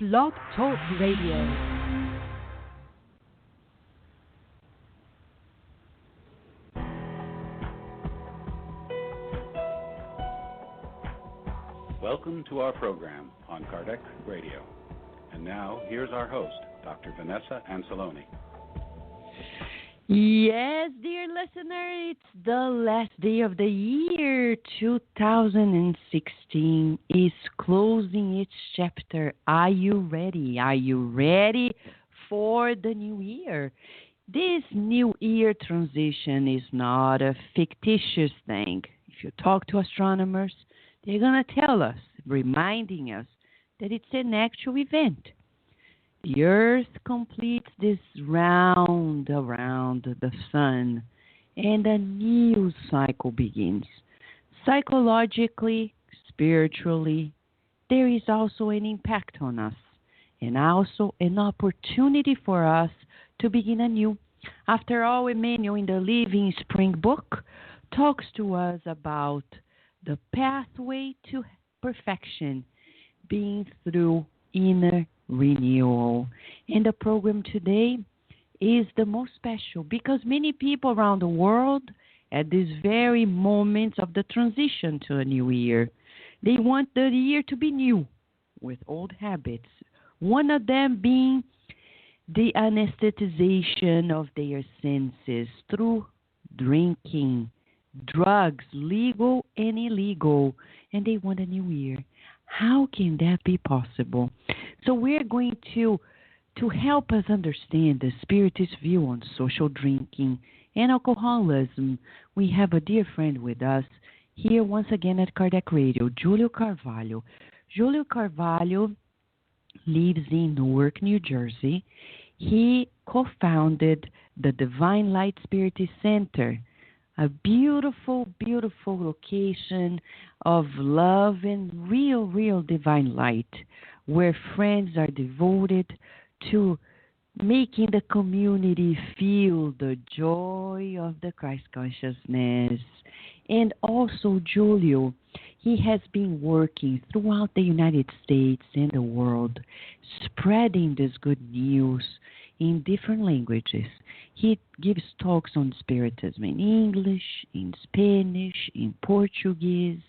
Blog Talk Radio. Welcome to our program on Kardec Radio. And now, here's our host, Dr. Vanessa Anceloni. Yes, dear listener, it's the last day of the year. 2016 is closing its chapter. Are you ready? Are you ready for the new year? This new year transition is not a fictitious thing. If you talk to astronomers, they're going to tell us, reminding us that it's an actual event. The Earth completes this round around the sun, and a new cycle begins. Psychologically, spiritually, there is also an impact on us, and also an opportunity for us to begin anew. After all, Emmanuel in the Living Spring book talks to us about the pathway to perfection being through inner renewal. And the program today is the most special because many people around the world at this very moment of the transition to a new year, they want the year to be new with old habits. One of them being the anesthetization of their senses through drinking, drugs, legal and illegal, and they want a new year. How can that be possible? So we're going to help us understand the Spiritist view on social drinking and alcoholism. We have a dear friend with us here once again at Kardec Radio, Julio Carvalho. Julio Carvalho lives in Newark, New Jersey. He co-founded the Divine Light Spiritist Center, a beautiful, beautiful location of love and real divine light, where friends are devoted to making the community feel the joy of the Christ consciousness. And also Julio, he has been working throughout the United States and the world, spreading this good news in different languages. He gives talks on Spiritism in English, in Spanish, in Portuguese,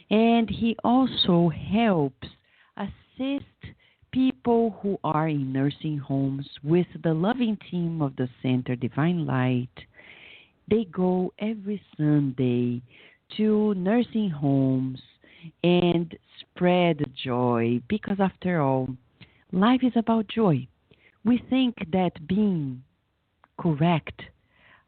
and he also helps assist people who are in nursing homes with the loving team of the Center Divine Light. They go every Sunday to nursing homes and spread joy because, after all, life is about joy. We think that being correct,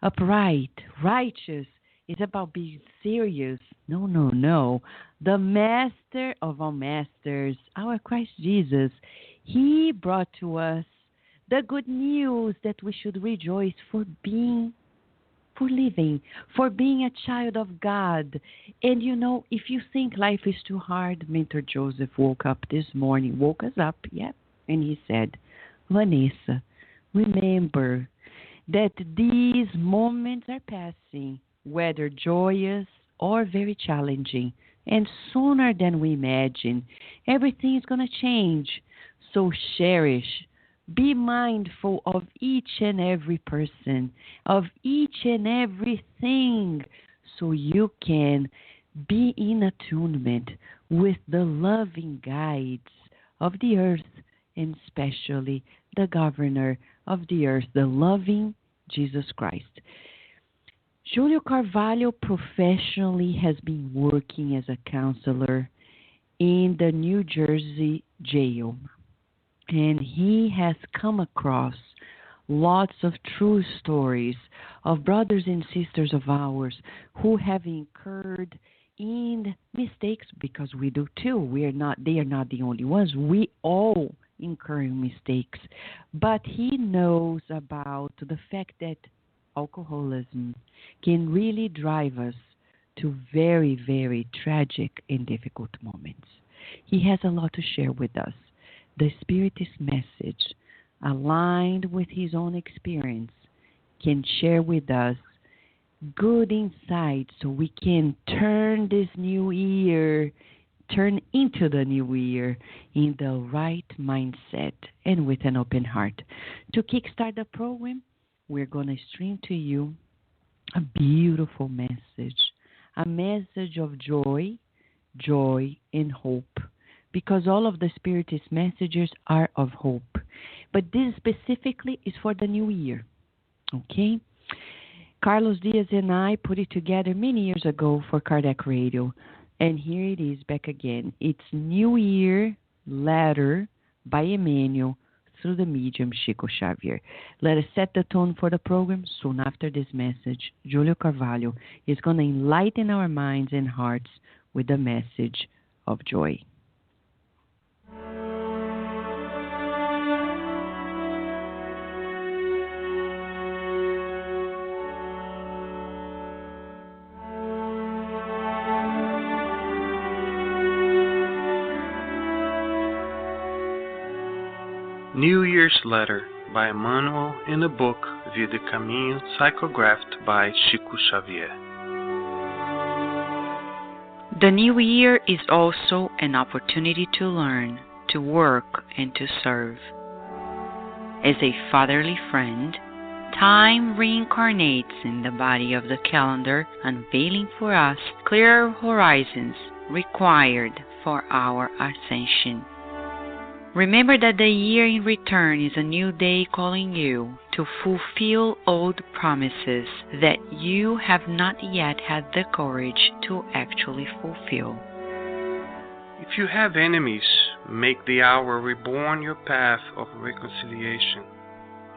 upright, righteous is about being serious. No. The master of all masters, our Christ Jesus, he brought to us the good news that we should rejoice for living, for being a child of God. And if you think life is too hard, Mentor Joseph woke us up, and he said, Vanessa, remember that these moments are passing, whether joyous or very challenging, and sooner than we imagine, everything is going to change. So cherish, be mindful of each and every person, of each and everything, so you can be in attunement with the loving guides of the earth, and especially the governor of the earth, the loving Jesus Christ. Julio Carvalho professionally has been working as a counselor in the New Jersey jail, and he has come across lots of true stories of brothers and sisters of ours who have incurred in mistakes, because we do too. They are not the only ones. We all incurring mistakes, but he knows about the fact that alcoholism can really drive us to very, very tragic and difficult moments. He has a lot to share with us. The Spiritist message, aligned with his own experience, can share with us good insight so we can turn this new year turn into the new year in the right mindset and with an open heart. To kickstart the program, we're going to stream to you a beautiful message, a message of joy, and hope, because all of the Spiritist messages are of hope. But this specifically is for the new year, okay? Carlos Diaz and I put it together many years ago for Kardec Radio, and here it is back again. It's New Year Letter by Emmanuel through the medium Chico Xavier. Let us set the tone for the program. Soon after this message, Julio Carvalho is going to enlighten our minds and hearts with the message of joy. New Year's Letter by Emmanuel in the book Vida e Caminho, psychographed by Chico Xavier. The new year is also an opportunity to learn, to work, and to serve. As a fatherly friend, time reincarnates in the body of the calendar, unveiling for us clear horizons required for our ascension. Remember that the year in return is a new day calling you to fulfill old promises that you have not yet had the courage to actually fulfill. If you have enemies, make the hour reborn your path of reconciliation.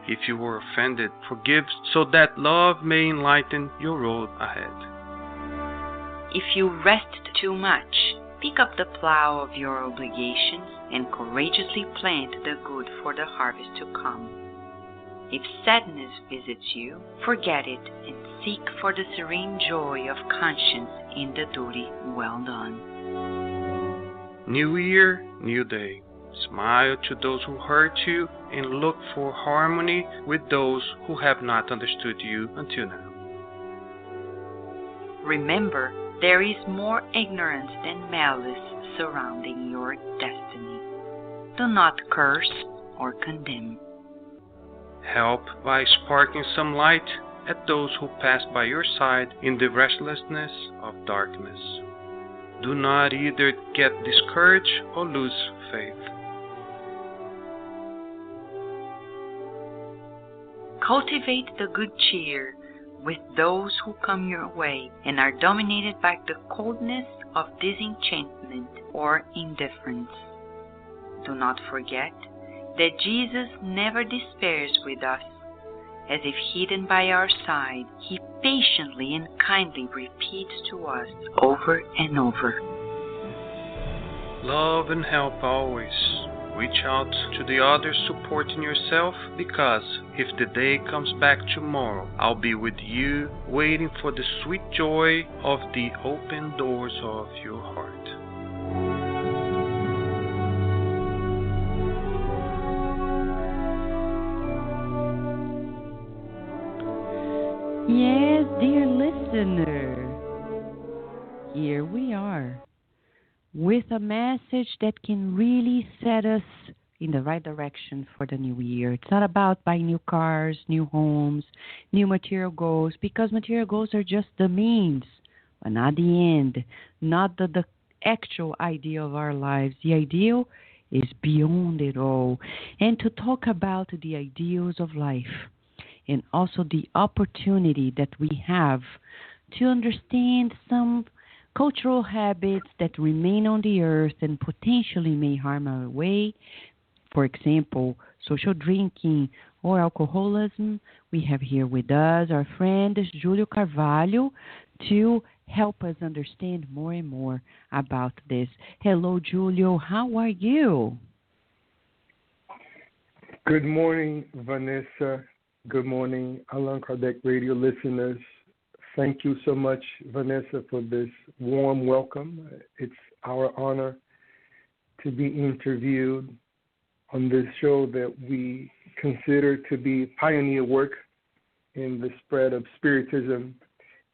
If you were offended, forgive so that love may enlighten your road ahead. If you rest too much, pick up the plow of your obligations and courageously plant the good for the harvest to come. If sadness visits you, forget it and seek for the serene joy of conscience in the duty well done. New year, new day. Smile to those who hurt you and look for harmony with those who have not understood you until now. Remember, there is more ignorance than malice surrounding your destiny. Do not curse or condemn. Help by sparking some light at those who pass by your side in the restlessness of darkness. Do not either get discouraged or lose faith. Cultivate the good cheer with those who come your way and are dominated by the coldness of disenchantment or indifference. Do not forget that Jesus never despairs with us. As if hidden by our side, He patiently and kindly repeats to us over and over. Love and help always. Reach out to the others supporting yourself, because if the day comes back tomorrow, I'll be with you waiting for the sweet joy of the open doors of your heart. Yes, dear listener, here we are with a message that can really set us in the right direction for the new year. It's not about buying new cars, new homes, new material goals, because material goals are just the means, but not the end, not the actual ideal of our lives. The ideal is beyond it all. And to talk about the ideals of life, and also the opportunity that we have to understand some cultural habits that remain on the earth and potentially may harm our way. For example, social drinking or alcoholism. We have here with us our friend Julio Carvalho to help us understand more and more about this. Hello, Julio. How are you? Good morning, Vanessa. Good morning, Allan Kardec Radio listeners. Thank you so much, Vanessa, for this warm welcome. It's our honor to be interviewed on this show that we consider to be pioneer work in the spread of Spiritism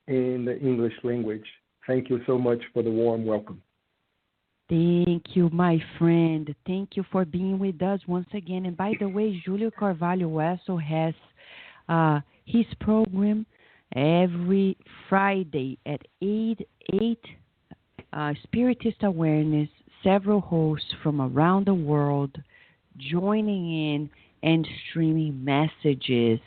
in the English language. Thank you so much for the warm welcome. Thank you, my friend. Thank you for being with us once again. And by the way, Julio Carvalho also has his program every Friday at 8 Spiritist Awareness, several hosts from around the world joining in and streaming messages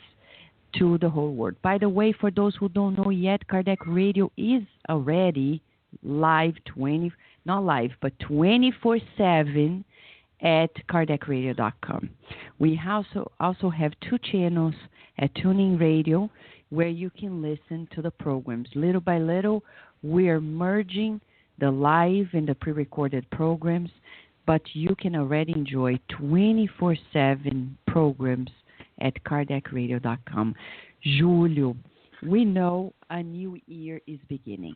to the whole world. By the way, for those who don't know yet, Kardec Radio is already live 24/7 at kardecradio.com. We also have two channels at Tuning Radio where you can listen to the programs. Little by little, we are merging the live and the pre-recorded programs, but you can already enjoy 24/7 programs at kardecradio.com. Julio, we know a new year is beginning.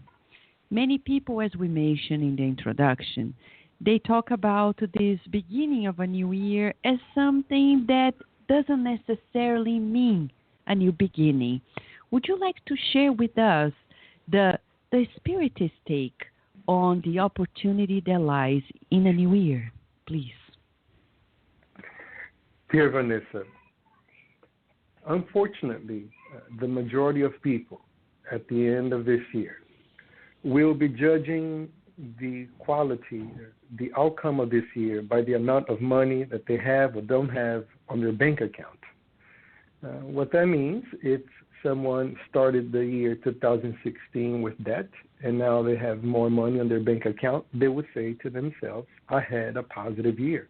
Many people, as we mentioned in the introduction, they talk about this beginning of a new year as something that doesn't necessarily mean a new beginning. Would you like to share with us the Spiritist take on the opportunity that lies in a new year, please? Dear Vanessa, unfortunately, the majority of people at the end of this year will be judging the quality, the outcome of this year by the amount of money that they have or don't have on their bank account. What that means, if someone started the year 2016 with debt and now they have more money on their bank account, they would say to themselves, I had a positive year.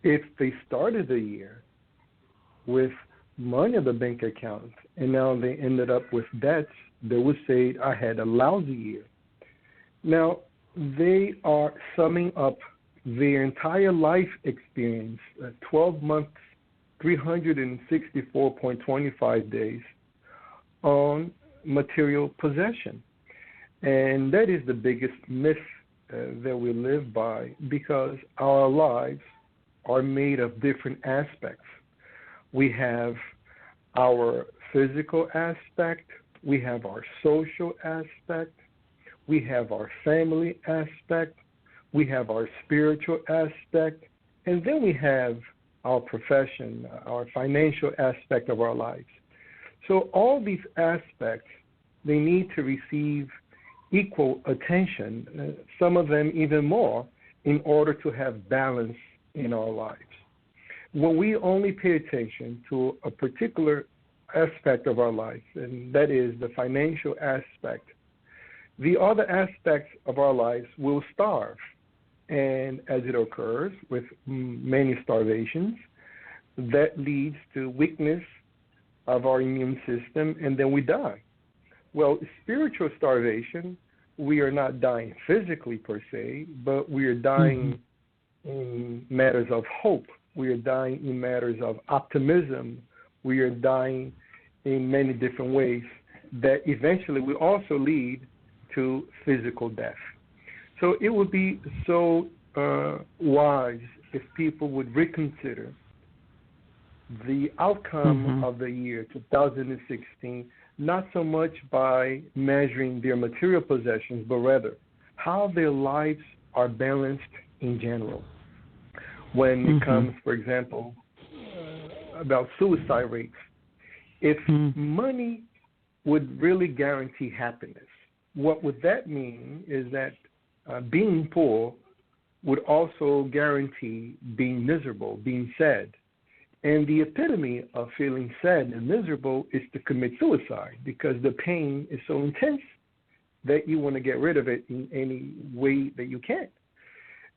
If they started the year with money on the bank account and now they ended up with debts, they would say, I had a lousy year. Now, they are summing up their entire life experience, 12 months, 364.25 days, on material possession. And that is the biggest myth that we live by, because our lives are made of different aspects. We have our physical aspect, we have our social aspect, we have our family aspect, we have our spiritual aspect, and then we have our profession, our financial aspect of our lives. So all these aspects, they need to receive equal attention, some of them even more, in order to have balance in our lives. When we only pay attention to a particular aspect of our life, and that is the financial aspect, the other aspects of our lives will starve. And as it occurs with many starvations, that leads to weakness of our immune system, and then we die. Well, spiritual starvation, we are not dying physically per se, but we are dying in matters of hope. We are dying in matters of optimism. We are dying in many different ways that eventually will also lead to physical death. So it would be so wise if people would reconsider the outcome of the year 2016, not so much by measuring their material possessions, but rather how their lives are balanced in general. When it comes, for example, about suicide rates, if money would really guarantee happiness, what would that mean is that being poor would also guarantee being miserable, being sad. And the epitome of feeling sad and miserable is to commit suicide, because the pain is so intense that you want to get rid of it in any way that you can.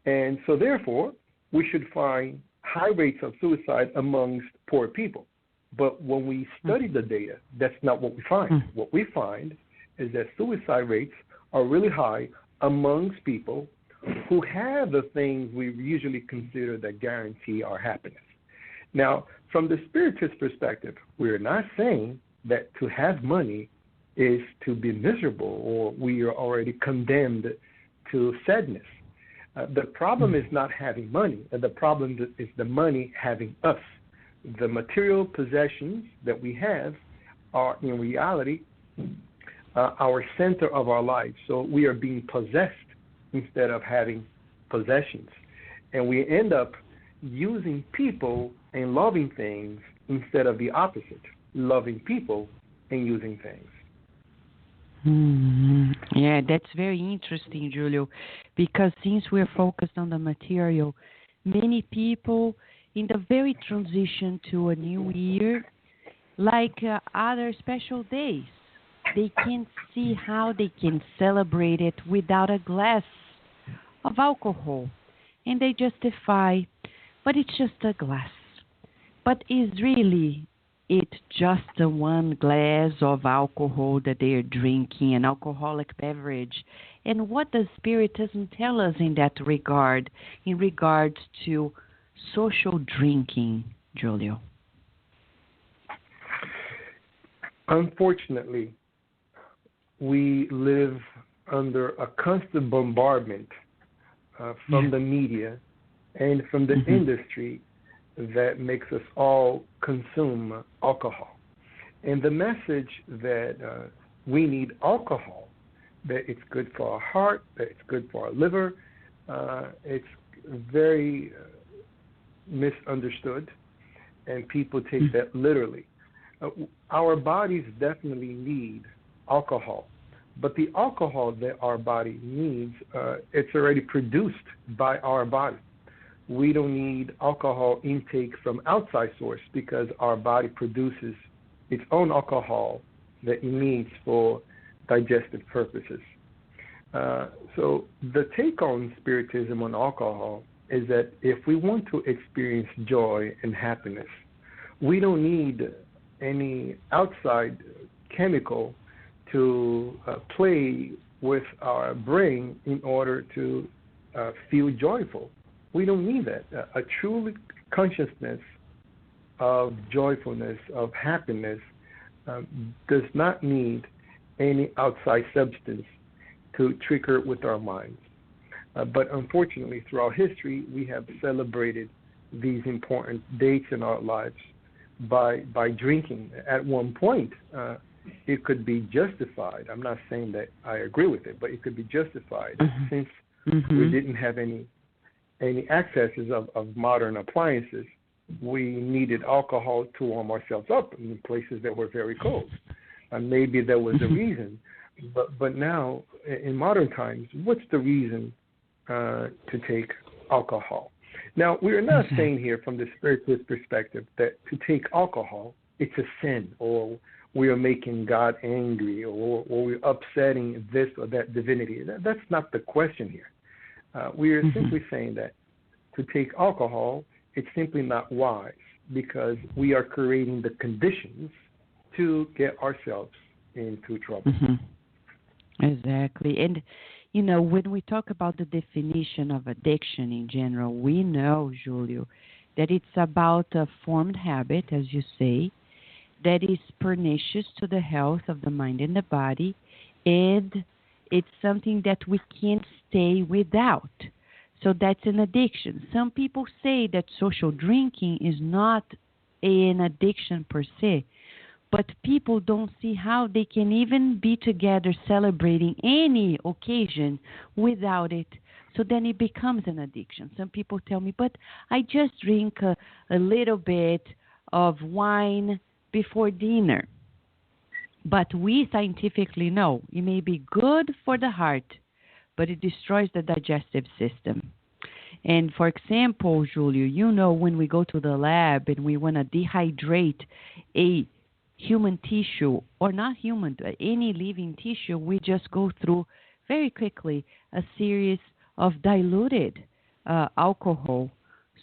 And so therefore, we should find high rates of suicide amongst poor people. But when we study the data, that's not what we find. What we find is that suicide rates are really high amongst people who have the things we usually consider that guarantee our happiness. Now, from the Spiritist perspective, we're not saying that to have money is to be miserable or we are already condemned to sadness. The problem is not having money. The problem is the money having us. The material possessions that we have are, in reality, our center of our lives. So we are being possessed instead of having possessions. And we end up using people and loving things instead of the opposite, loving people and using things. Yeah, that's very interesting, Julio, because since we're focused on the material, many people in the very transition to a new year, like other special days, they can't see how they can celebrate it without a glass of alcohol. And they justify, but it's just a glass. But is really it just the one glass of alcohol that they are drinking, an alcoholic beverage? And what does Spiritism tell us in that regard, in regards to social drinking, Julio? Unfortunately, we live under a constant bombardment from the media and from the industry that makes us all consume alcohol. And the message that we need alcohol, that it's good for our heart, that it's good for our liver, it's very misunderstood, and people take that literally. Our bodies definitely need alcohol, but the alcohol that our body needs, it's already produced by our body. We don't need alcohol intake from outside source because our body produces its own alcohol that it needs for digestive purposes. So the take on Spiritism on alcohol is that if we want to experience joy and happiness, we don't need any outside chemical to play with our brain in order to feel joyful. We don't need that. A true consciousness of joyfulness, of happiness, does not need any outside substance to trigger with our minds. But unfortunately, throughout history, we have celebrated these important dates in our lives by drinking. At one point, it could be justified. I'm not saying that I agree with it, but it could be justified since we didn't have any accesses of modern appliances. We needed alcohol to warm ourselves up in places that were very cold. Maybe there was a reason, but now in modern times, what's the reason to take alcohol? Now, we're not saying here from the Spiritist perspective that to take alcohol, it's a sin, or we are making God angry, or we're upsetting this or that divinity. That's not the question here. We are simply saying that to take alcohol, it's simply not wise because we are creating the conditions to get ourselves into trouble. Exactly. And, you know, when we talk about the definition of addiction in general, we know, Julio, that it's about a formed habit, as you say, that is pernicious to the health of the mind and the body, and it's something that we can't stay without. So that's an addiction. Some people say that social drinking is not an addiction per se, but people don't see how they can even be together celebrating any occasion without it. So then it becomes an addiction. Some people tell me, but I just drink a little bit of wine before dinner. But we scientifically know it may be good for the heart, but it destroys the digestive system. And for example, Julio, you know, when we go to the lab and we want to dehydrate a human tissue, or not human, any living tissue, we just go through very quickly a series of diluted alcohol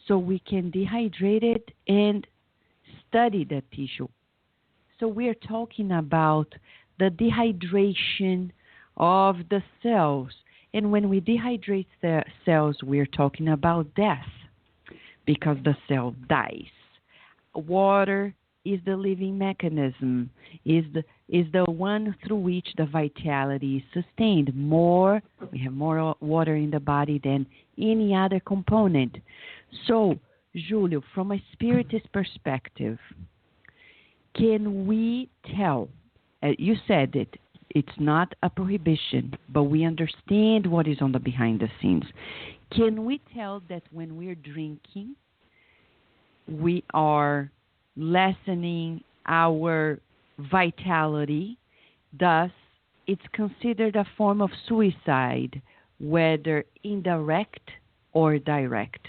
so we can dehydrate it and study the tissue. So we're talking about the dehydration of the cells. And when we dehydrate the cells, we're talking about death because the cell dies. Water is the living mechanism, is the one through which the vitality is sustained. We have more water in the body than any other component. So, Julio, from a Spiritist perspective, can we tell, you said it's not a prohibition, but we understand what is on the behind the scenes. Can we tell that when we're drinking, we are lessening our vitality? Thus, it's considered a form of suicide, whether indirect or direct.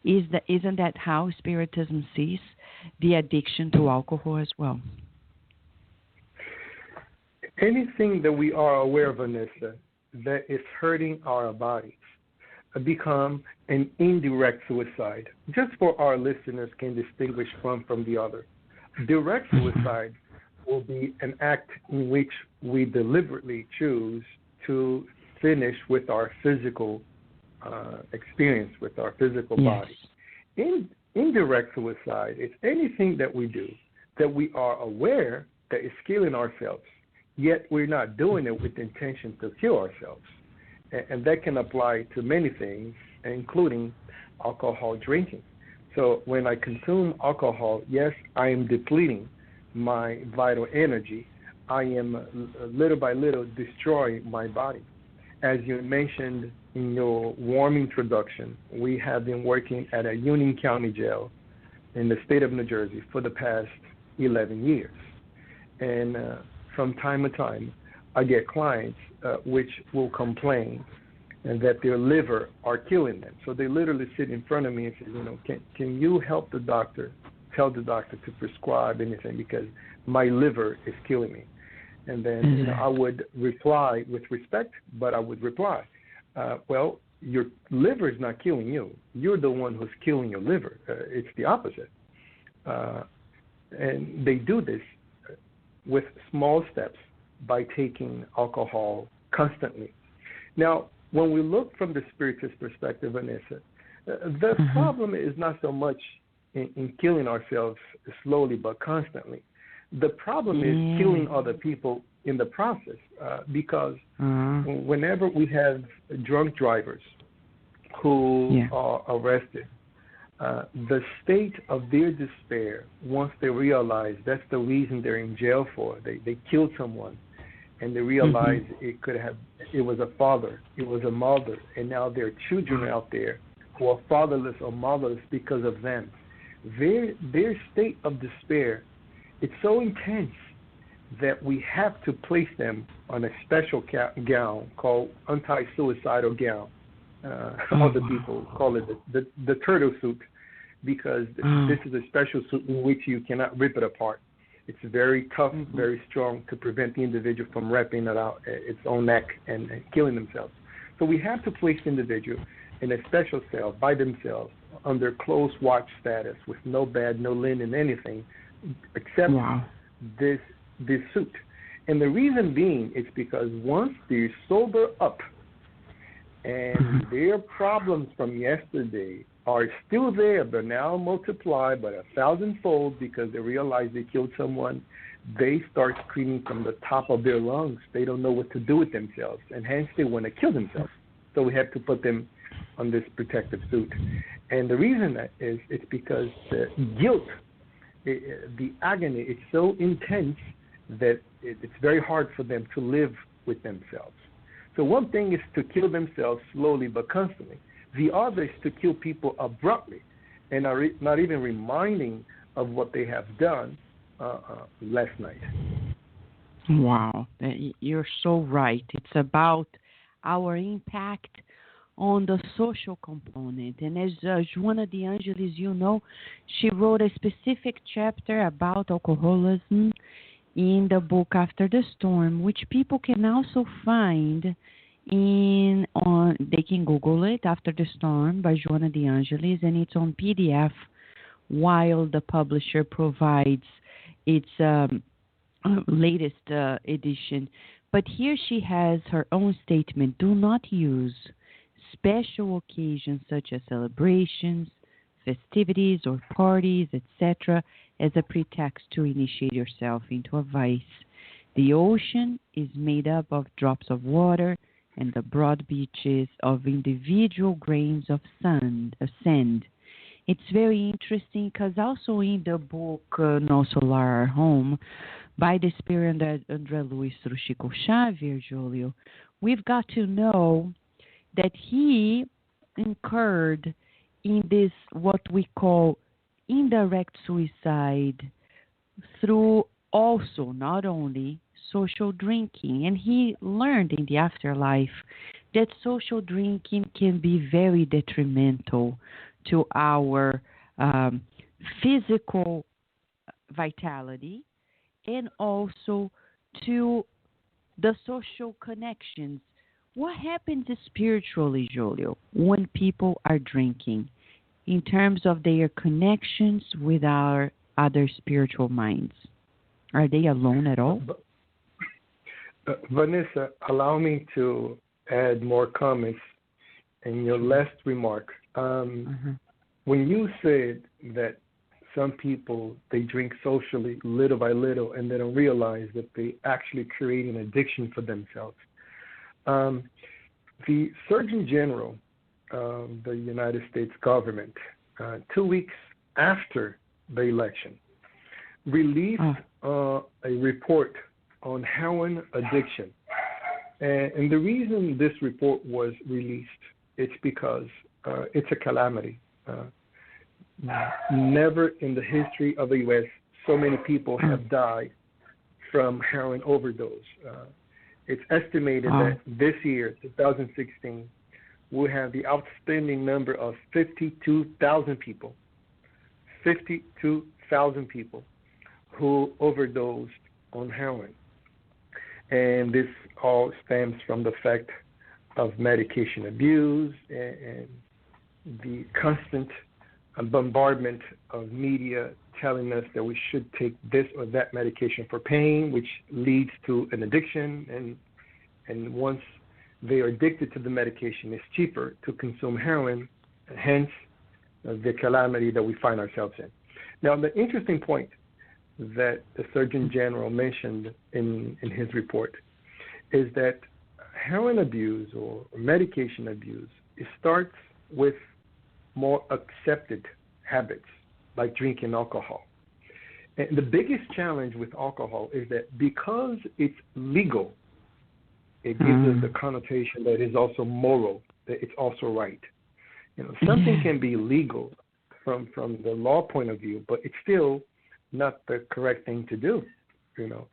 Isn't that how Spiritism sees the addiction to alcohol as well? Anything that we are aware of, Vanessa, that is hurting our bodies become an indirect suicide. Just for our listeners can distinguish one from the other. Direct suicide will be an act in which we deliberately choose to finish with our physical experience, with our physical body. Indirect suicide is anything that we do that we are aware that is killing ourselves, yet we're not doing it with the intention to kill ourselves. And that can apply to many things, including alcohol drinking. So when I consume alcohol, yes, I am depleting my vital energy. I am little by little destroying my body. As you mentioned in your warm introduction, we have been working at a Union County jail in the state of New Jersey for the past 11 years. And from time to time, I get clients which will complain and that their liver are killing them. So they literally sit in front of me and say, can you help the doctor, tell the doctor to prescribe anything because my liver is killing me. And then I would reply with respect, but I would reply, well, your liver is not killing you. You're the one who's killing your liver. It's the opposite. And they do this with small steps by taking alcohol constantly. Now, when we look from the Spiritist perspective, Vanessa, the problem is not so much in killing ourselves slowly but constantly. The problem is killing other people in the process because whenever we have drunk drivers who are arrested, the state of their despair, once they realize that's the reason they're in jail for, they killed someone, and they realize it was a father, it was a mother, and now there are children out there who are fatherless or motherless because of them. Their state of despair, it's so intense that we have to place them on a special gown called anti-suicidal gown. Other people call it the turtle suit because this is a special suit in which you cannot rip it apart. It's very tough, very strong to prevent the individual from ripping it out its own neck and killing themselves. So we have to place the individual in a special cell by themselves under close watch status with no bed, no linen, anything except this suit. And the reason being is because once they sober up and their problems from yesterday are still there, but now multiplied by 1,000-fold because they realize they killed someone, they start screaming from the top of their lungs. They don't know what to do with themselves, and hence they want to kill themselves. So we have to put them on this protective suit. And the reason that is, it's because the guilt, the agony, is so intense that it's very hard for them to live with themselves. So one thing is to kill themselves slowly but constantly. The other is to kill people abruptly and are not even reminding of what they have done last night. Wow, you're so right. It's about our impact on the social component. And as Joana de Angelis, she wrote a specific chapter about alcoholism in the book After the Storm, which people can also find they can Google it, After the Storm by Joana de Angelis, and it's on PDF while the publisher provides its latest edition. But here she has her own statement: do not use special occasions such as celebrations, festivities, or parties, etc., as a pretext to initiate yourself into a vice. The ocean is made up of drops of water, and the broad beaches of individual grains of sand. It's very interesting because also in the book Nosso Lar, Our Home, by the spirit André Luiz through Chico Xavier, Julio, we've got to know that he incurred in this, what we call indirect suicide, through also not only social drinking. And he learned in the afterlife that social drinking can be very detrimental to our physical vitality and also to the social connections. What happens spiritually, Julio, when people are drinking in terms of their connections with our other spiritual minds? Are they alone at all? Vanessa, allow me to add more comments in your last remark. When you said that some people, they drink socially little by little and they don't realize that they actually create an addiction for themselves. The Surgeon General of the United States government, 2 weeks after the election, released a report on heroin addiction. And the reason this report was released, it's because it's a calamity. Never in the history of the U.S. so many people have died from heroin overdose. It's estimated that this year, 2016, we'll have the outstanding number of 52,000 people. 52,000 people who overdosed on heroin. And this all stems from the fact of medication abuse and the constant bombardment of media telling us that we should take this or that medication for pain, which leads to an addiction. And once they are addicted to the medication, it's cheaper to consume heroin, hence the calamity that we find ourselves in. Now, the interesting point that the Surgeon General mentioned in his report is that heroin abuse or medication abuse, it starts with more accepted habits like drinking alcohol. And the biggest challenge with alcohol is that because it's legal, it gives us the connotation that it's also moral, that it's also right. You know, something can be legal from the law point of view, but it's still not the correct thing to do. You know,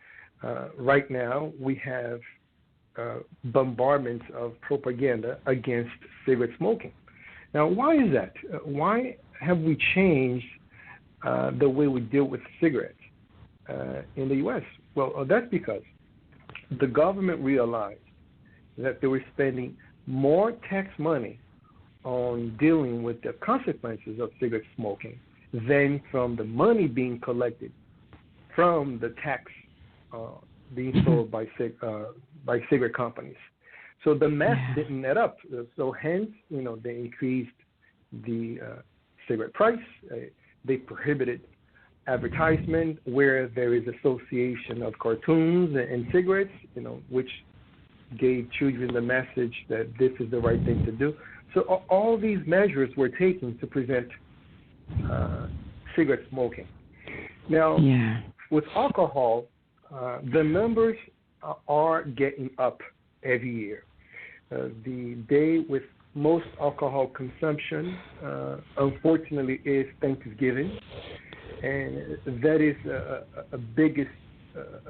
right now we have bombardments of propaganda against cigarette smoking. Now, why is that? Why have we changed the way we deal with cigarettes in the U.S.? Well, that's because the government realized that they were spending more tax money on dealing with the consequences of cigarette smoking than from the money being collected from the tax being sold by cigarette companies. So the math didn't net up. So hence, you know, they increased the cigarette price. They prohibited advertisement where there is association of cartoons and cigarettes, you know, which gave children the message that this is the right thing to do. So all these measures were taken to prevent cigarette smoking. Now, with alcohol, the numbers are getting up every year. The day with most alcohol consumption, unfortunately, is Thanksgiving, and that is a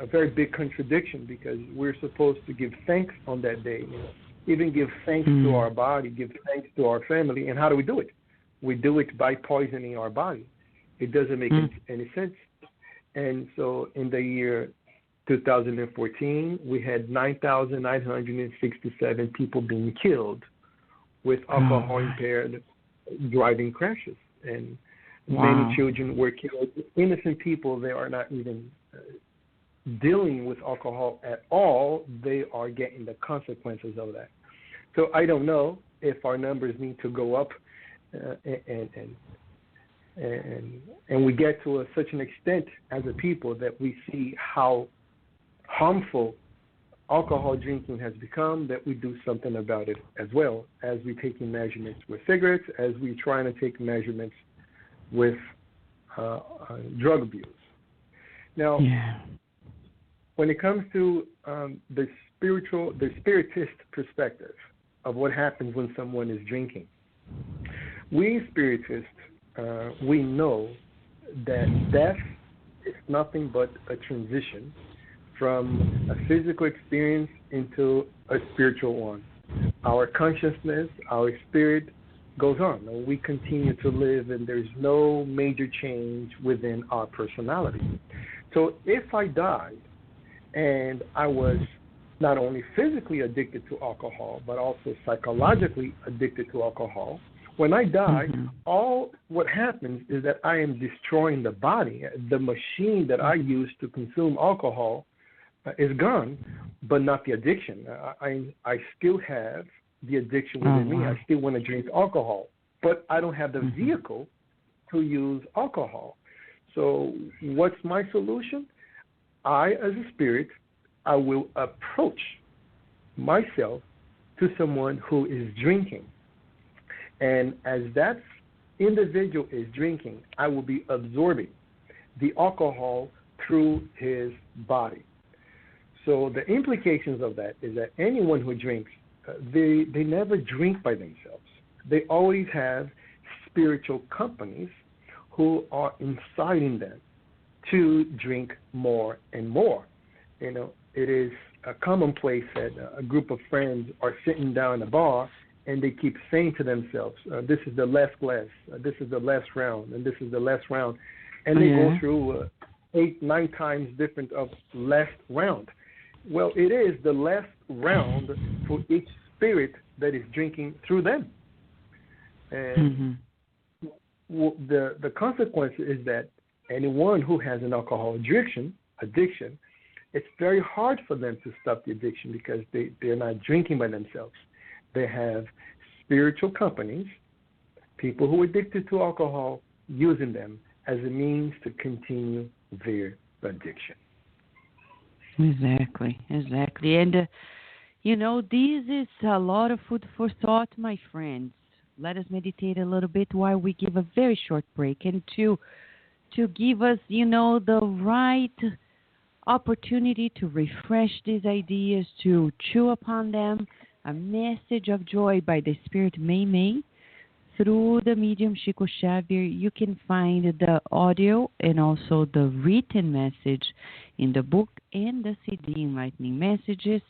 very big contradiction because we're supposed to give thanks on that day, you know, even give thanks to our body, give thanks to our family. And how do we do it? We do it by poisoning our body. It doesn't make any sense. And so in the year 2014, we had 9,967 people being killed with alcohol-impaired driving crashes. And many children were killed. Innocent people, they are not even dealing with alcohol at all. They are getting the consequences of that. So I don't know if our numbers need to go up and we get to such an extent as a people that we see how harmful alcohol drinking has become, that we do something about it as well, as we taking measurements with cigarettes, as we trying to take measurements with drug abuse. Now, when it comes to the Spiritist perspective of what happens when someone is drinking, We Spiritists, we know that death is nothing but a transition from a physical experience into a spiritual one. Our consciousness, our spirit goes on. We continue to live, and there's no major change within our personality. So if I died and I was not only physically addicted to alcohol, but also psychologically addicted to alcohol, when I die, all what happens is that I am destroying the body. The machine that I use to consume alcohol is gone, but not the addiction. I still have the addiction within me. I still want to drink alcohol, but I don't have the vehicle to use alcohol. So what's my solution? I, as a spirit, I will approach myself to someone who is drinking. And as that individual is drinking, I will be absorbing the alcohol through his body. So the implications of that is that anyone who drinks, they never drink by themselves. They always have spiritual companies who are inciting them to drink more and more. You know, it is a commonplace that a group of friends are sitting down in a bar and they keep saying to themselves, this is the last glass, this is the last round, and this is the last round. And they go through 8-9 times different of last round. Well, it is the last round for each spirit that is drinking through them. And the consequence is that anyone who has an alcohol addiction, it's very hard for them to stop the addiction because they're not drinking by themselves. They have spiritual companies, people who are addicted to alcohol, using them as a means to continue their addiction. Exactly. And, this is a lot of food for thought, my friends. Let us meditate a little bit while we give a very short break and to give us, the right opportunity to refresh these ideas, to chew upon them. A message of joy by the Spirit May through the medium Chico Xavier. You can find the audio and also the written message in the book and the CD Enlightening Messages,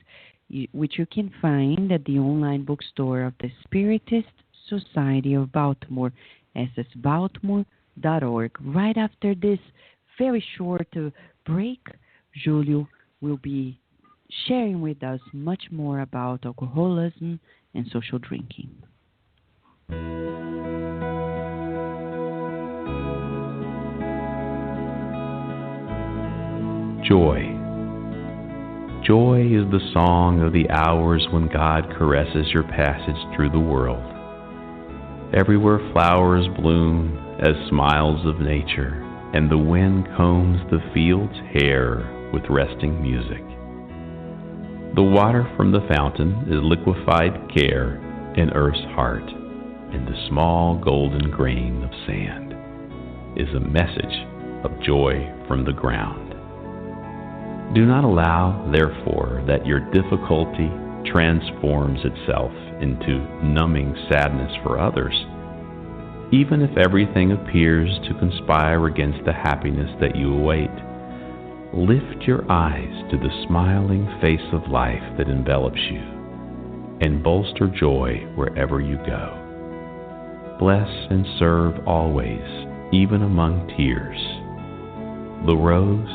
which you can find at the online bookstore of the Spiritist Society of Baltimore, ssbaltimore.org. Right after this very short break, Julio will be sharing with us much more about alcoholism and social drinking. Joy. Joy is the song of the hours when God caresses your passage through the world. Everywhere flowers bloom as smiles of nature, and the wind combs the field's hair with resting music. The water from the fountain is liquefied care in earth's heart, and the small golden grain of sand is a message of joy from the ground. Do not allow, therefore, that your difficulty transforms itself into numbing sadness for others, even if everything appears to conspire against the happiness that you await. Lift your eyes to the smiling face of life that envelops you, and bolster joy wherever you go. Bless and serve always, even among tears. The rose,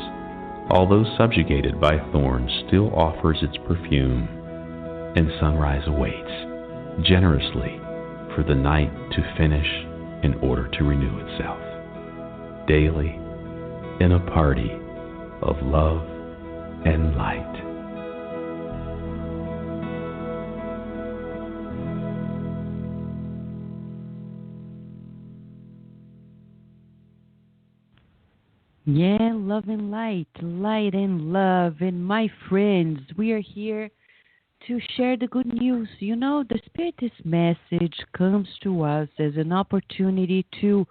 although subjugated by thorns, still offers its perfume, and sunrise awaits generously for the night to finish in order to renew itself. Daily, in a party of love and light. Yeah, love and light and love. And my friends, we are here to share the good news. The Spiritist message comes to us as an opportunity to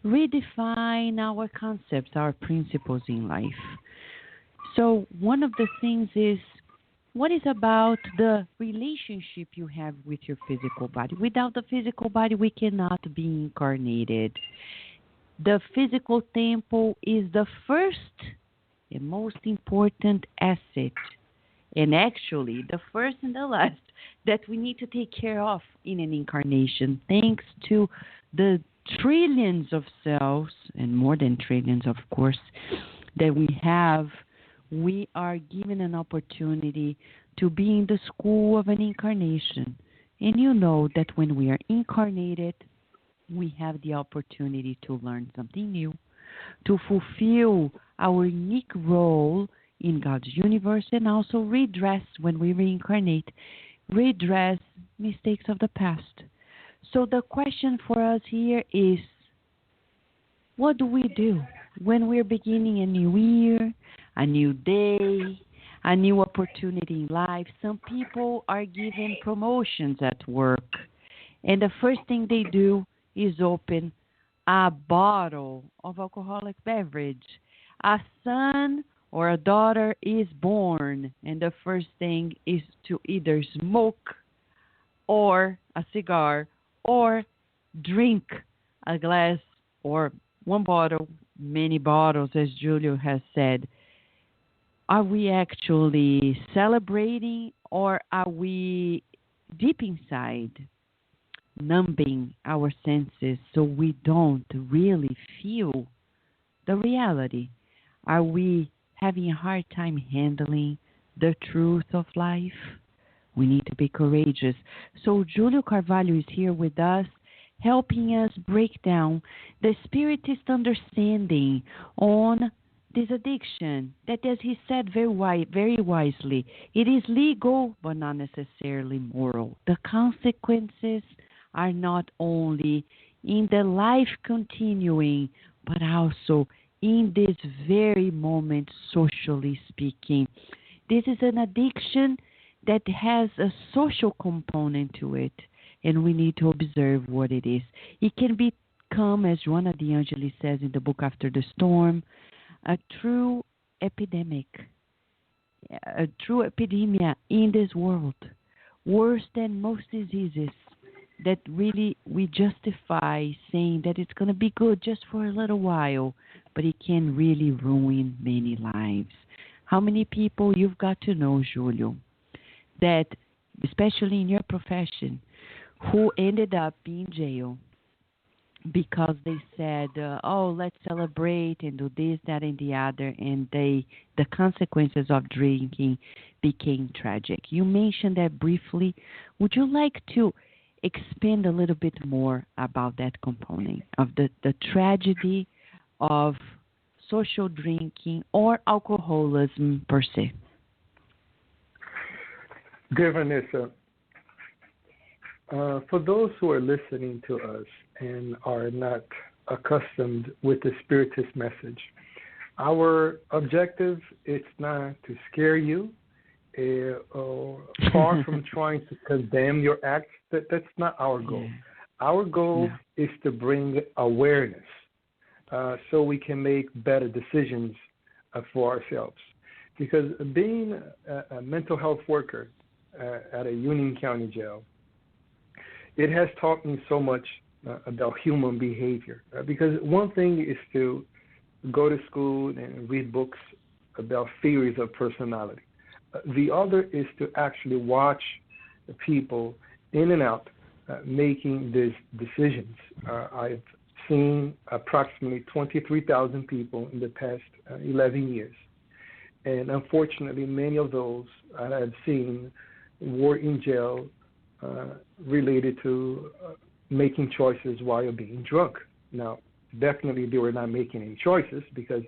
redefine our concepts, our principles in life. So one of the things is, What is about the relationship you have with your physical body? Without the physical body, we cannot be incarnated. The physical temple is the first and most important asset, and actually the first and the last that we need to take care of in an incarnation, thanks to the trillions of cells, and more than trillions, of course, that we have. We are given an opportunity to be in the school of an incarnation. And you know that when we are incarnated, we have the opportunity to learn something new, to fulfill our unique role in God's universe, and also redress, when we reincarnate, redress mistakes of the past. So the question for us here is, what do we do when we're beginning a new year, a new day, a new opportunity in life? Some people are given promotions at work, and the first thing they do is open a bottle of alcoholic beverage. A son or a daughter is born, and the first thing is to either smoke or a cigar or drink a glass or one bottle, many bottles, as Julio has said. Are we actually celebrating, or are we deep inside numbing our senses so we don't really feel the reality? Are we having a hard time handling the truth of life? We need to be courageous. So Julio Carvalho is here with us, helping us break down the Spiritist understanding on this addiction that, as he said very wisely, it is legal but not necessarily moral. The consequences are not only in the life continuing, but also in this very moment, socially speaking. This is an addiction that has a social component to it, and we need to observe what it is. It can become, as Joana de Angelis says in the book After the Storm, a true epidemic, a true epidemia in this world, worse than most diseases, that really we justify saying that it's going to be good just for a little while, but it can really ruin many lives. How many people you've got to know, Julio, that, especially in your profession, who ended up in jail because they said, let's celebrate and do this, that, and the other, and the consequences of drinking became tragic. You mentioned that briefly. Would you like to expand a little bit more about that component of the tragedy of social drinking or alcoholism per se? Dear Vanessa, for those who are listening to us and are not accustomed with the Spiritist message, our objective is not to scare you, far from trying to condemn your acts. That's not our goal. Yeah. Our goal is to bring awareness so we can make better decisions for ourselves. Because being a mental health worker at a Union County jail, it has taught me so much about human behavior. Because one thing is to go to school and read books about theories of personality. The other is to actually watch people in and out making these decisions. I've seen approximately 23,000 people in the past 11 years. And unfortunately, many of those I have seen were in jail related to making choices while being drunk. Now, definitely they were not making any choices, because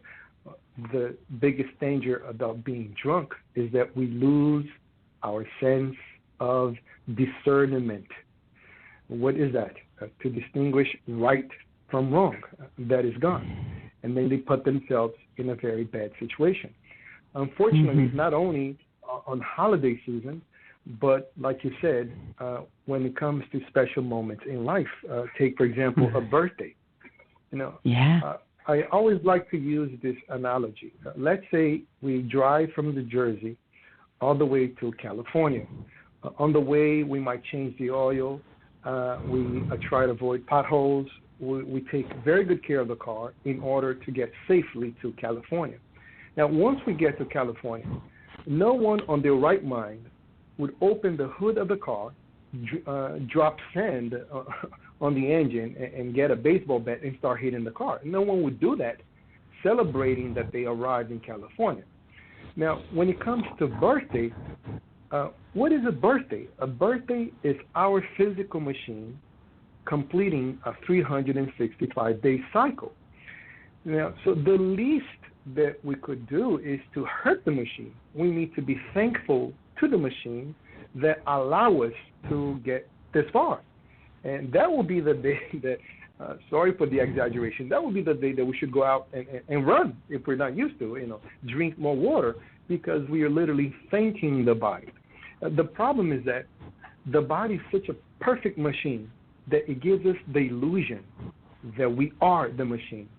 the biggest danger about being drunk is that we lose our sense of discernment. What is that? To distinguish right from wrong. That is gone. And then they put themselves in a very bad situation. Unfortunately, not only on holiday season, but like you said, when it comes to special moments in life, take, for example, a birthday. I always like to use this analogy. Let's say we drive from New Jersey all the way to California. On the way, we might change the oil. We try to avoid potholes. We take very good care of the car in order to get safely to California. Now, once we get to California, no one on their right mind would open the hood of the car, drop sand on the engine, and get a baseball bat and start hitting the car. No one would do that, celebrating that they arrived in California. Now, when it comes to birthday, what is a birthday? A birthday is our physical machine completing a 365-day cycle. Now, so the least that we could do is to hurt the machine. We need to be thankful to the machine that allow us to get this far. And that will be the day that, sorry for the exaggeration, that will be the day that we should go out and run if we're not used to, drink more water, because we are literally thanking the body. The problem is that the body is such a perfect machine that it gives us the illusion that we are the machine.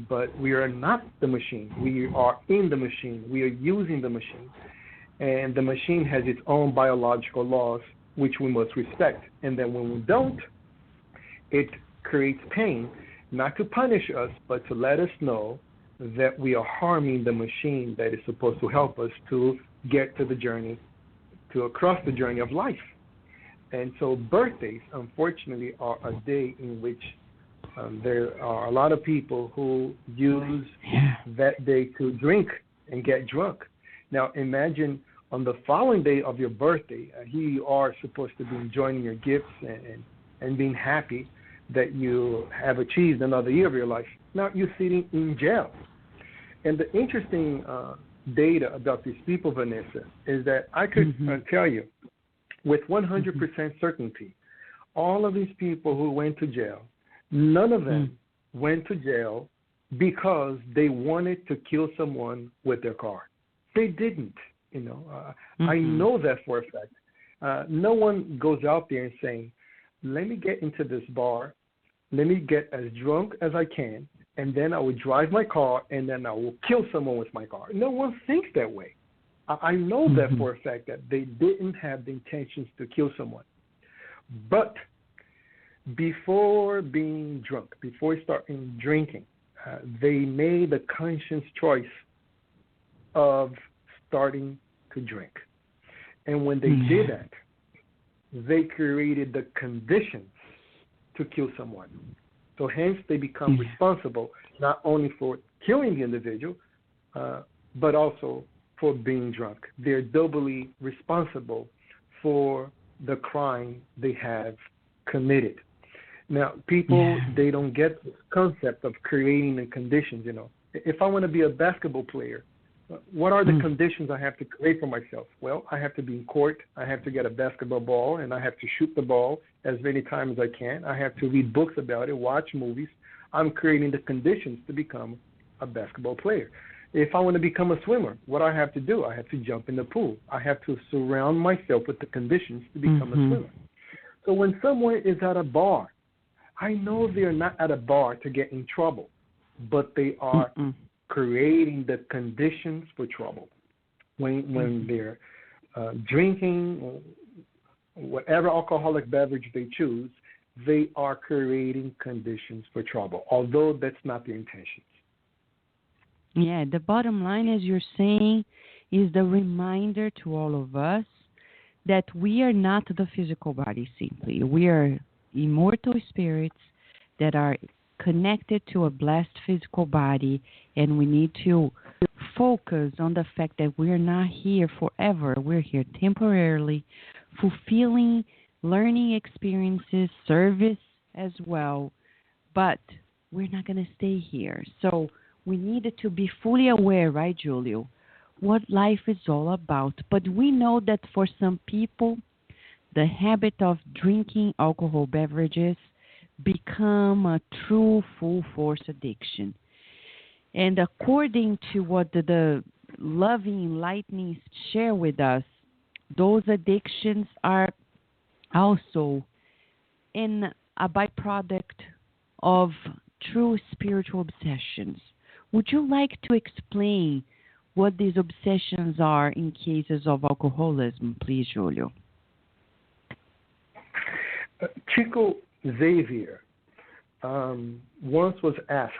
But we are not the machine. We are in the machine. We are using the machine. And the machine has its own biological laws, which we must respect. And then when we don't, it creates pain, not to punish us, but to let us know that we are harming the machine that is supposed to help us to get to the journey, to across the journey of life. And so birthdays, unfortunately, are a day in which there are a lot of people who use that day to drink and get drunk. Now, imagine on the following day of your birthday, here you are supposed to be enjoying your gifts and being happy that you have achieved another year of your life. Now you're sitting in jail. And the interesting data about these people, Vanessa, is that I could tell you with 100% certainty, all of these people who went to jail, none of them went to jail because they wanted to kill someone with their car. They didn't, I know that for a fact. No one goes out there and saying, let me get into this bar, let me get as drunk as I can, and then I will drive my car, and then I will kill someone with my car. No one thinks that way. I know that for a fact, that they didn't have the intentions to kill someone. But before being drunk, before starting drinking, they made a conscious choice of starting to drink. And when they did that, they created the conditions to kill someone. So hence they become responsible not only for killing the individual, but also for being drunk. They're doubly responsible for the crime they have committed. Now, people, they don't get this concept of creating the conditions, If I want to be a basketball player, what are the conditions I have to create for myself? Well, I have to be in court. I have to get a basketball ball, and I have to shoot the ball as many times as I can. I have to read books about it, watch movies. I'm creating the conditions to become a basketball player. If I want to become a swimmer, what do I have to do? I have to jump in the pool. I have to surround myself with the conditions to become a swimmer. So when someone is at a bar, I know they're not at a bar to get in trouble, but they are creating the conditions for trouble. When they're drinking whatever alcoholic beverage they choose, they are creating conditions for trouble, although that's not the intentions. Yeah, the bottom line, as you're saying, is the reminder to all of us that we are not the physical body simply. We are immortal spirits that are connected to a blessed physical body, and we need to focus on the fact that we're not here forever. We're here temporarily, fulfilling learning experiences, service as well, but we're not going to stay here. So we needed to be fully aware, right, Julio, what life is all about. But we know that for some people, the habit of drinking alcohol beverages become a true full-force addiction. And according to what the loving enlightenings share with us, those addictions are also in a byproduct of true spiritual obsessions. Would you like to explain what these obsessions are in cases of alcoholism, please, Julio. Chico Xavier once was asked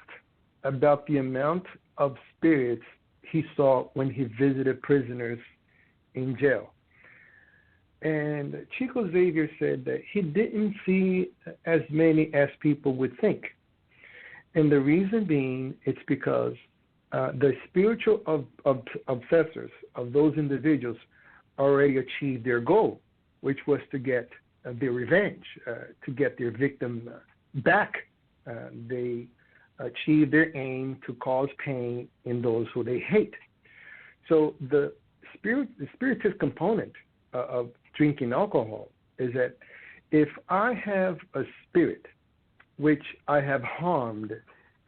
about the amount of spirits he saw when he visited prisoners in jail. And Chico Xavier said that he didn't see as many as people would think. And the reason being, it's because the spiritual obsessors of those individuals already achieved their goal, which was to get their revenge, to get their victim back. They achieved their aim to cause pain in those who they hate. So the spiritist component of drinking alcohol is that if I have a spirit which I have harmed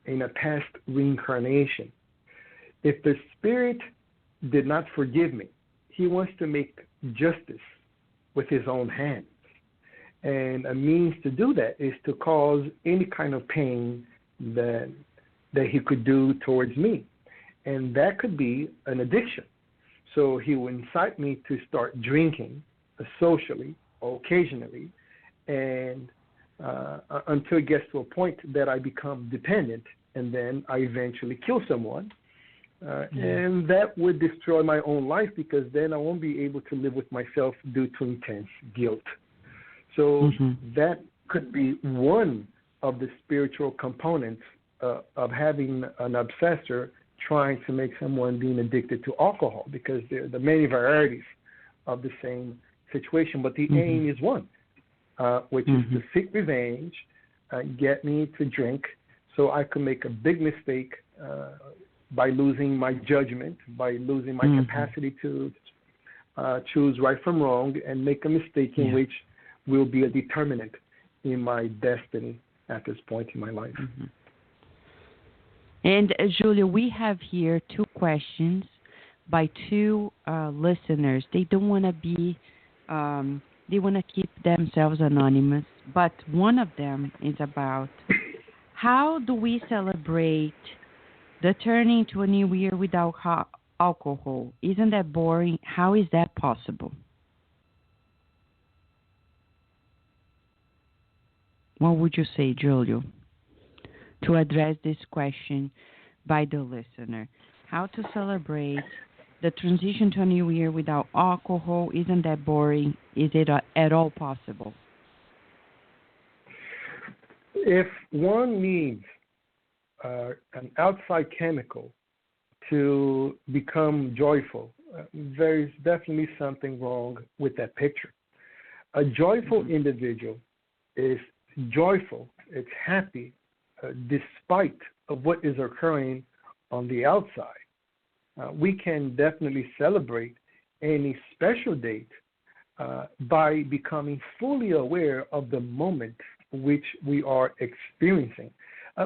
in a past reincarnation, if the spirit did not forgive me, he wants to make justice with his own hands. And a means to do that is to cause any kind of pain that he could do towards me. And that could be an addiction. So he will incite me to start drinking socially or occasionally, and until it gets to a point that I become dependent, and then I eventually kill someone. And that would destroy my own life, because then I won't be able to live with myself due to intense guilt. So that could be one of the spiritual components of having an obsessor trying to make someone being addicted to alcohol, because there are the many varieties of the same situation. But the aim is one, which is to seek revenge, get me to drink so I can make a big mistake by losing my judgment, by losing my capacity to choose right from wrong, and make a mistake in which will be a determinant in my destiny at this point in my life. And Julio, we have here two questions by two listeners. They don't want to be, they want to keep themselves anonymous, but one of them is about how do we celebrate the turning to a new year without alcohol? Isn't that boring? How is that possible? What would you say, Julio, to address this question by the listener? How to celebrate the transition to a new year without alcohol? Isn't that boring? Is it at all possible? If one needs an outside chemical to become joyful, there is definitely something wrong with that picture. A joyful individual is joyful, it's happy, despite of what is occurring on the outside. We can definitely celebrate any special date by becoming fully aware of the moment which we are experiencing.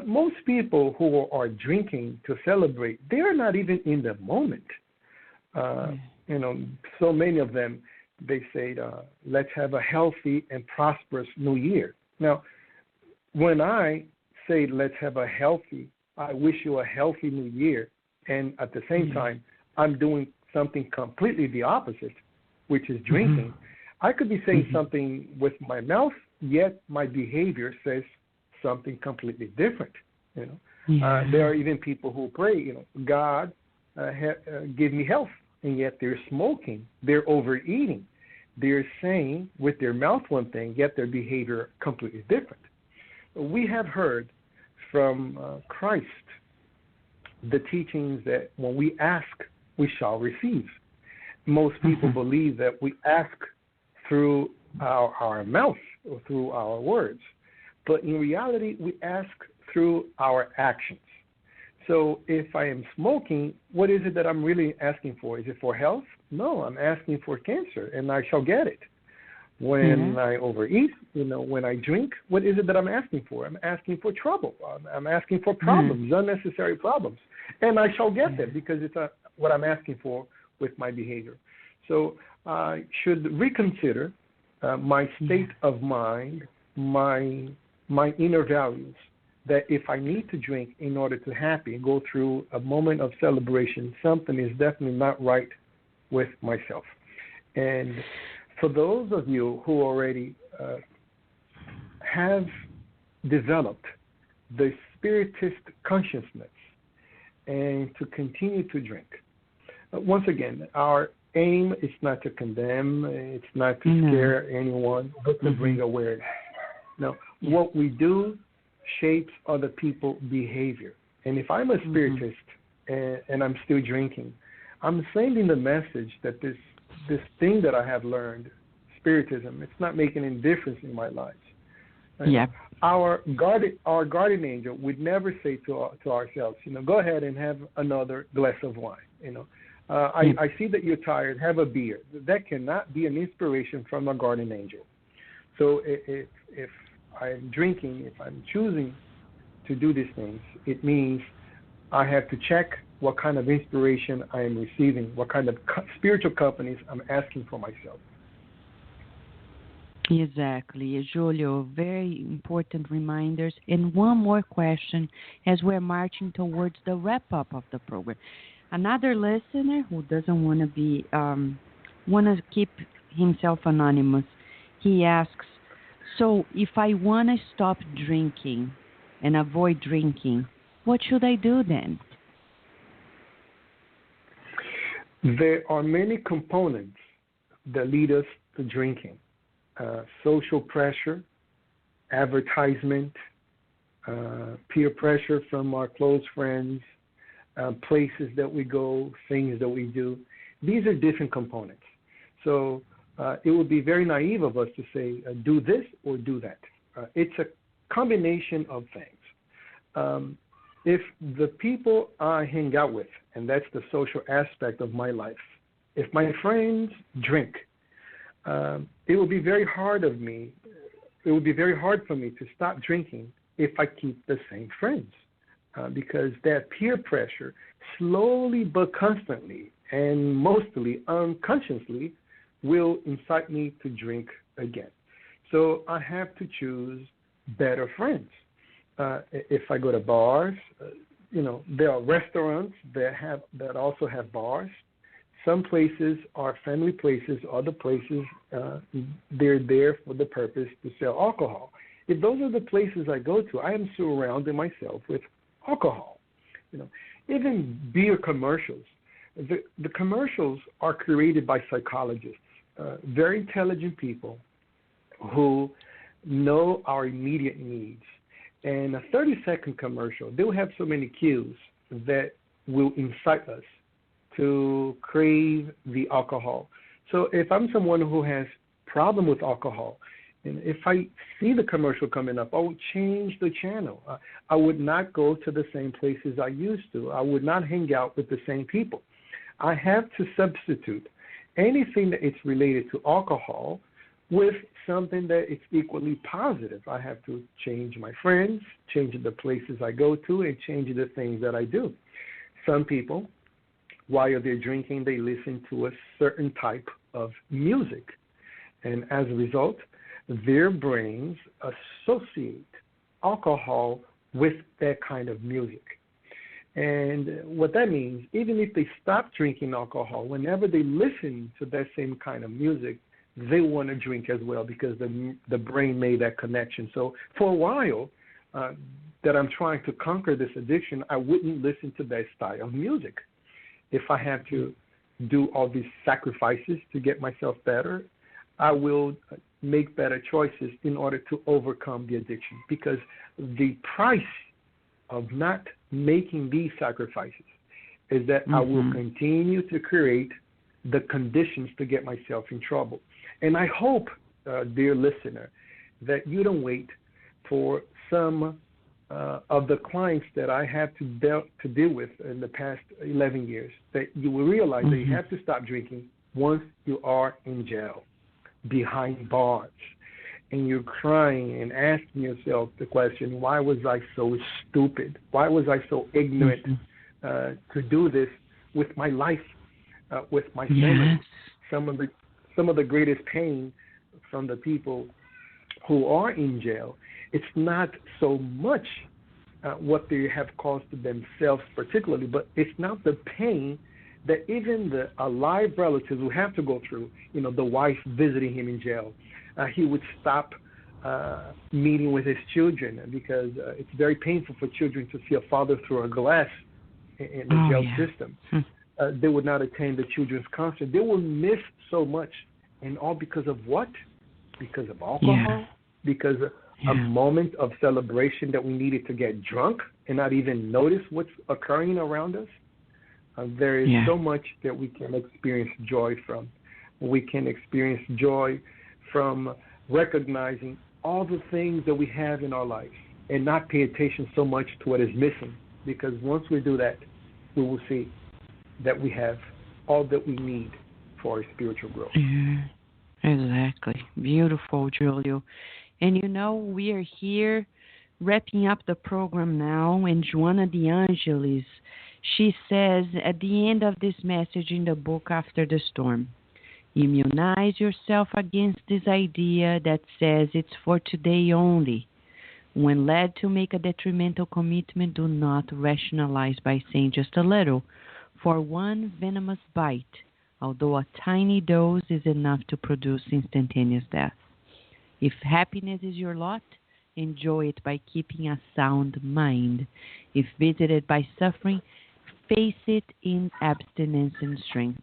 Most people who are drinking to celebrate, they are not even in the moment. You know, so many of them, they say, let's have a healthy and prosperous new year. Now, when I say let's have a healthy, I wish you a healthy new year, and at the same time, I'm doing something completely the opposite, which is drinking, I could be saying something with my mouth, yet my behavior says something completely different. You know, there are even people who pray, you know, God, give me health, and yet they're smoking, they're overeating, they're saying with their mouth one thing, yet their behavior completely different. We have heard from Christ the teachings that when we ask, we shall receive. Most people believe that we ask through our mouth or through our words, but in reality, we ask through our actions. So if I am smoking, what is it that I'm really asking for? Is it for health? No, I'm asking for cancer, and I shall get it. When I overeat, you know, when I drink, what is it that I'm asking for? I'm asking for trouble. I'm asking for problems, unnecessary problems, and I shall get them because it's what I'm asking for with my behavior. So I should reconsider my state of mind, my inner values, that if I need to drink in order to happy and go through a moment of celebration, something is definitely not right with myself. And for those of you who already have developed the Spiritist consciousness and to continue to drink, once again, our aim is not to condemn, it's not to scare anyone, but to bring awareness. Now, what we do shapes other people's behavior. And if I'm a Spiritist and I'm still drinking, I'm sending the message that this thing that I have learned, Spiritism, it's not making any difference in my life. Yeah. Our guardian angel would never say to ourselves, go ahead and have another glass of wine. I see that you're tired. Have a beer. That cannot be an inspiration from a guardian angel. So if I'm drinking, if I'm choosing to do these things, it means I have to check what kind of inspiration I am receiving, what kind of spiritual companies I'm asking for myself. Exactly, Julio. Very important reminders. And one more question as we're marching towards the wrap-up of the program. Another listener who doesn't want to keep himself anonymous, he asks, so if I want to stop drinking and avoid drinking, what should I do then? There are many components that lead us to drinking. Social pressure, advertisement, peer pressure from our close friends, places that we go, things that we do. These are different components. So it would be very naive of us to say, do this or do that. It's a combination of things. If the people I hang out with, and that's the social aspect of my life, if my friends drink, it would be very hard for me to stop drinking if I keep the same friends, because that peer pressure slowly but constantly and mostly unconsciously will incite me to drink again. So I have to choose better friends. If I go to bars, there are restaurants that also have bars. Some places are family places, other places they're there for the purpose to sell alcohol. If those are the places I go to, I am surrounding myself with alcohol. Even beer commercials. The commercials are created by psychologists, very intelligent people who know our immediate needs. And a 30-second commercial, they will have so many cues that will incite us to crave the alcohol. So if I'm someone who has problem with alcohol, and if I see the commercial coming up, I would change the channel. I would not go to the same places I used to. I would not hang out with the same people. I have to substitute anything that is related to alcohol with something that is equally positive. I have to change my friends, change the places I go to, and change the things that I do. Some people, while they're drinking, they listen to a certain type of music. And as a result, their brains associate alcohol with that kind of music. And what that means, even if they stop drinking alcohol, whenever they listen to that same kind of music, they want to drink as well because the brain made that connection. So for a while that I'm trying to conquer this addiction, I wouldn't listen to that style of music. If I have to do all these sacrifices to get myself better, I will make better choices in order to overcome the addiction, because the price of not making these sacrifices is that I will continue to create the conditions to get myself in trouble. And I hope, dear listener, that you don't wait for some of the clients that I have to deal with in the past 11 years, that you will realize that you have to stop drinking once you are in jail, behind bars, and you're crying and asking yourself the question, why was I so stupid? Why was I so ignorant to do this with my life, with my family? Yes. Some of the greatest pain from the people who are in jail, it's not so much what they have caused to themselves particularly, but it's not the pain that even the alive relatives will have to go through. The wife visiting him in jail. He would stop meeting with his children because it's very painful for children to see a father through a glass in the jail system. They would not attend the children's concert. They will miss so much, and all because of what? Because of alcohol? Because a moment of celebration that we needed to get drunk and not even notice what's occurring around us? There is so much that we can experience joy from. We can experience joy from recognizing all the things that we have in our lives and not pay attention so much to what is missing. Because once we do that, we will see that we have all that we need for our spiritual growth. Yeah, exactly. Beautiful, Julio. And we are here wrapping up the program now, and Joana de Angelis, she says at the end of this message in the book After the Storm, immunize yourself against this idea that says it's for today only. When led to make a detrimental commitment, do not rationalize by saying just a little. For one venomous bite, although a tiny dose, is enough to produce instantaneous death. If happiness is your lot, enjoy it by keeping a sound mind. If visited by suffering, face it in abstinence and strength.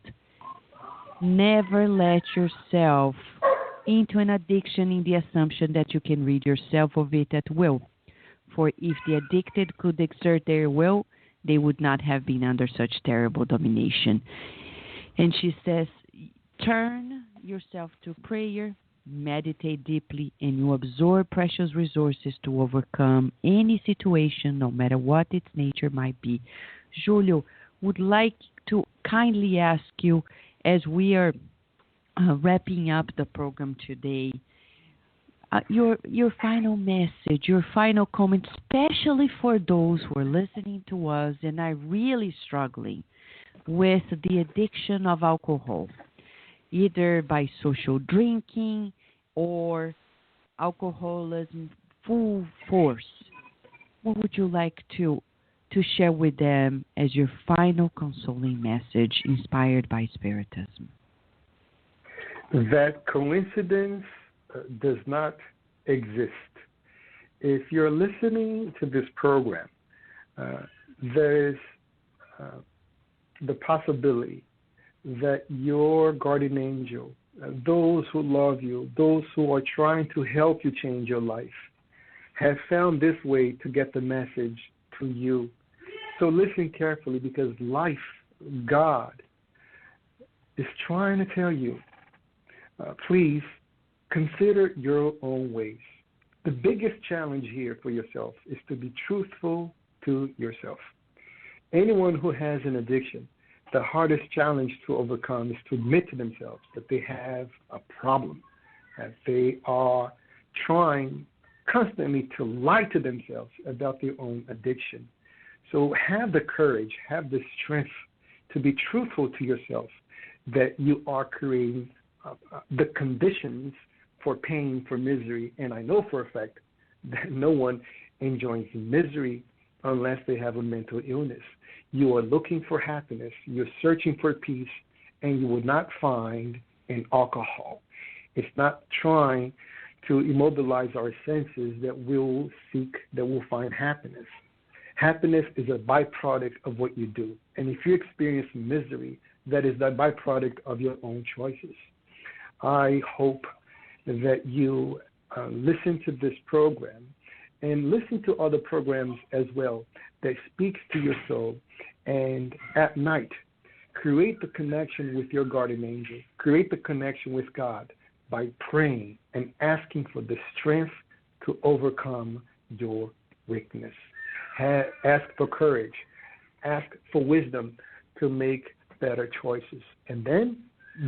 Never let yourself into an addiction in the assumption that you can rid yourself of it at will. For if the addicted could exert their will, they would not have been under such terrible domination. And she says, turn yourself to prayer, meditate deeply, and you absorb precious resources to overcome any situation, no matter what its nature might be. Julio, would like to kindly ask you, as we are wrapping up the program today, your final message, your final comment, especially for those who are listening to us and are really struggling with the addiction of alcohol, either by social drinking or alcoholism full force. What would you like to share with them as your final consoling message inspired by Spiritism? That coincidence does not exist. If you're listening to this program, there is the possibility that your guardian angel, those who love you, those who are trying to help you change your life, have found this way to get the message to you. So listen carefully, because life, God, is trying to tell you, please consider your own ways. The biggest challenge here for yourself is to be truthful to yourself. Anyone who has an addiction, the hardest challenge to overcome is to admit to themselves that they have a problem, that they are trying constantly to lie to themselves about their own addiction. So have the courage, have the strength to be truthful to yourself that you are creating the conditions for pain, for misery. And I know for a fact that no one enjoys misery unless they have a mental illness. You are looking for happiness, you're searching for peace, and you will not find in alcohol. It's not trying to immobilize our senses that we'll seek, that we'll find happiness. Happiness is a byproduct of what you do. And if you experience misery, that is the byproduct of your own choices. I hope that you listen to this program and listen to other programs as well that speaks to your soul. And at night, create the connection with your guardian angel. Create the connection with God by praying and asking for the strength to overcome your weakness. Ask for courage. Ask for wisdom to make better choices. And then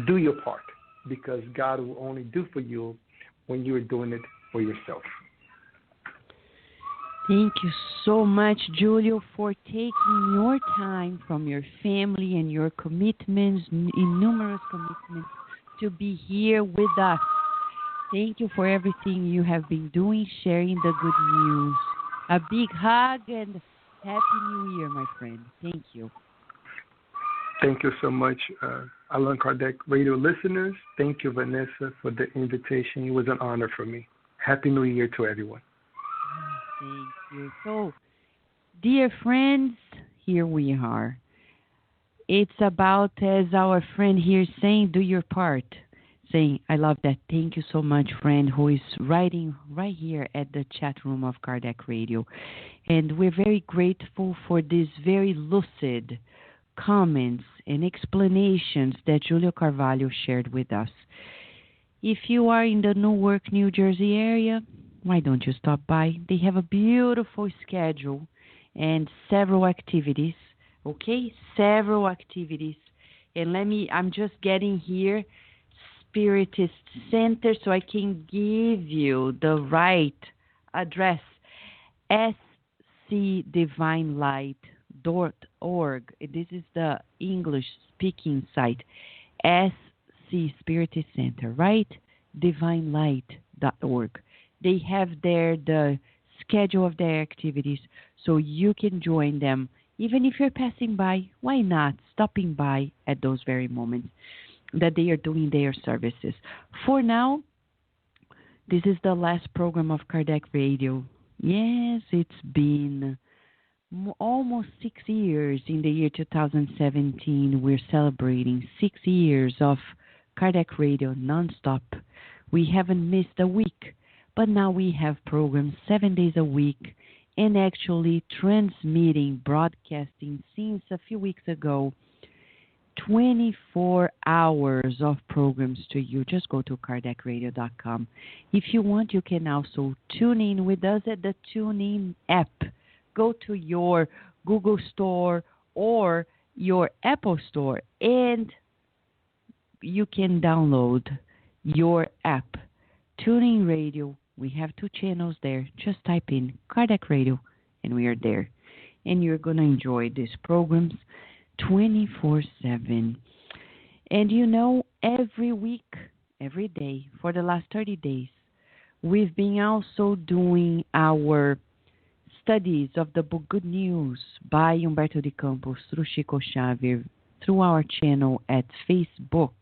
do your part, because God will only do for you when you are doing it for yourself. Thank you so much, Julio, for taking your time from your family and your commitments, innumerous commitments, to be here with us. Thank you for everything you have been doing, sharing the good news A big hug and Happy New Year, my friend. Thank you. Thank you so much, Allan Kardec Radio listeners. Thank you, Vanessa, for the invitation. It was an honor for me. Happy New Year to everyone. Thank you. So, dear friends, here we are. It's about, as our friend here saying, do your part. Saying, I love that. Thank you so much, friend, who is writing right here at the chat room of Kardec Radio. And we're very grateful for these very lucid comments and explanations that Julio Carvalho shared with us. If you are in the Newark, New Jersey area, why don't you stop by? They have a beautiful schedule and several activities, okay? Several activities. And I'm just getting here, Spiritist Center, so I can give you the right address, scdivinelight.org. This is the English-speaking site, SC Spiritist Center, right? divinelight.org. They have there the schedule of their activities, so you can join them. Even if you're passing by, why not stopping by at those very moments that they are doing their services. For now, this is the last program of Kardec Radio. Yes, it's been almost 6 years. In the year 2017, we're celebrating 6 years of Kardec Radio nonstop. We haven't missed a week, but now we have programs 7 days a week and actually transmitting, broadcasting since a few weeks ago, 24 hours of programs to you. Just go to kardecradio.com. If you want, you can also tune in with us at the TuneIn app. Go to your Google Store or your Apple Store and you can download your app, TuneIn Radio. We have 2 channels there. Just type in Kardec Radio and we are there. And you're going to enjoy these programs 24/7. And you know, every week, every day, for the last 30 days, we've been also doing our studies of the book Good News by Humberto de Campos through Chico Xavier through our channel at Facebook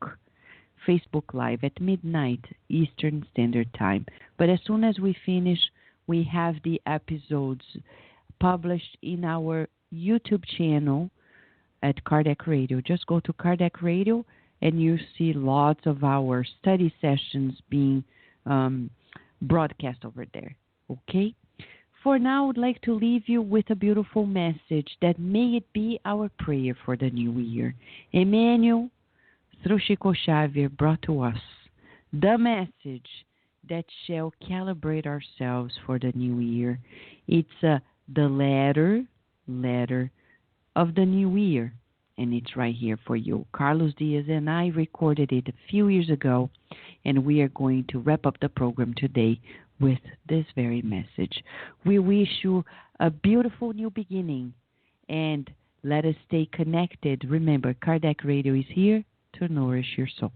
Live at midnight Eastern Standard Time. But as soon as we finish, we have the episodes published in our YouTube channel at Kardec Radio. Just go to Kardec Radio and you see lots of our study sessions being broadcast over there. Okay? For now, I would like to leave you with a beautiful message that may it be our prayer for the new year. Emmanuel, through Chico Xavier, brought to us the message that shall calibrate ourselves for the new year. It's the letter of the new year, and it's right here for you. Carlos Diaz and I recorded it a few years ago, and we are going to wrap up the program today with this very message. We wish you a beautiful new beginning, and let us stay connected. Remember, Kardec Radio is here to nourish your soul.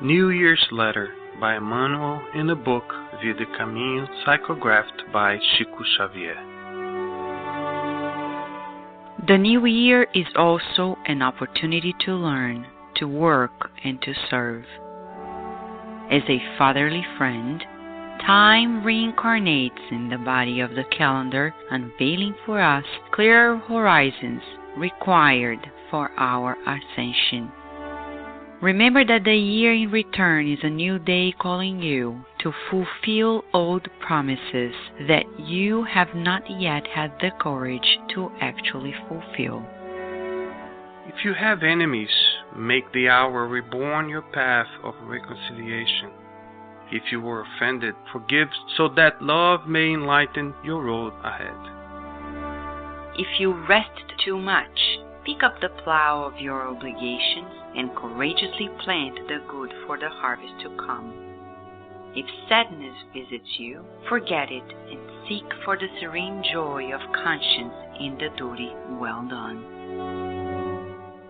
New Year's Letter by Emmanuel in the book Vida e Caminho, psychographed by Chico Xavier. The new year is also an opportunity to learn, to work, and to serve. As a fatherly friend, time reincarnates in the body of the calendar, unveiling for us clearer horizons required for our ascension. Remember that the year in return is a new day calling you to fulfill old promises that you have not yet had the courage to actually fulfill. If you have enemies, make the hour reborn your path of reconciliation. If you were offended, forgive so that love may enlighten your road ahead. If you rest too much, pick up the plow of your obligations and courageously plant the good for the harvest to come. If sadness visits you, forget it and seek for the serene joy of conscience in the duty well done.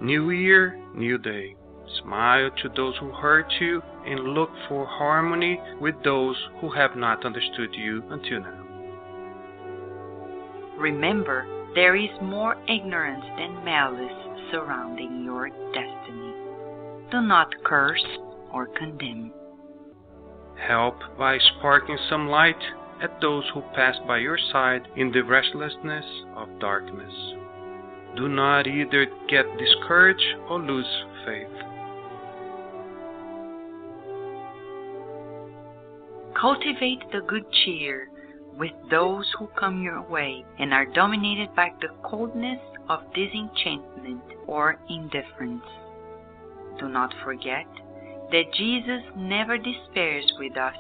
New year, new day. Smile to those who hurt you and look for harmony with those who have not understood you until now. Remember, there is more ignorance than malice surrounding your destiny. Do not curse or condemn. Help by sparking some light at those who pass by your side in the restlessness of darkness. Do not either get discouraged or lose faith. Cultivate the good cheer with those who come your way and are dominated by the coldness of disenchantment or indifference. Do not forget that Jesus never despairs with us.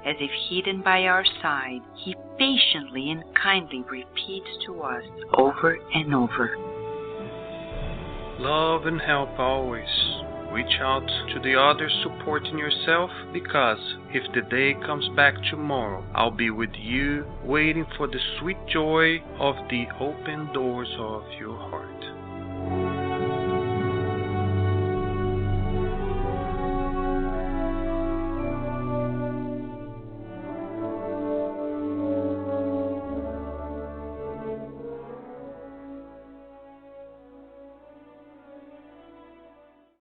As if hidden by our side, He patiently and kindly repeats to us over and over. Love and help always. Reach out to the others supporting yourself, because if the day comes back tomorrow, I'll be with you waiting for the sweet joy of the open doors of your heart.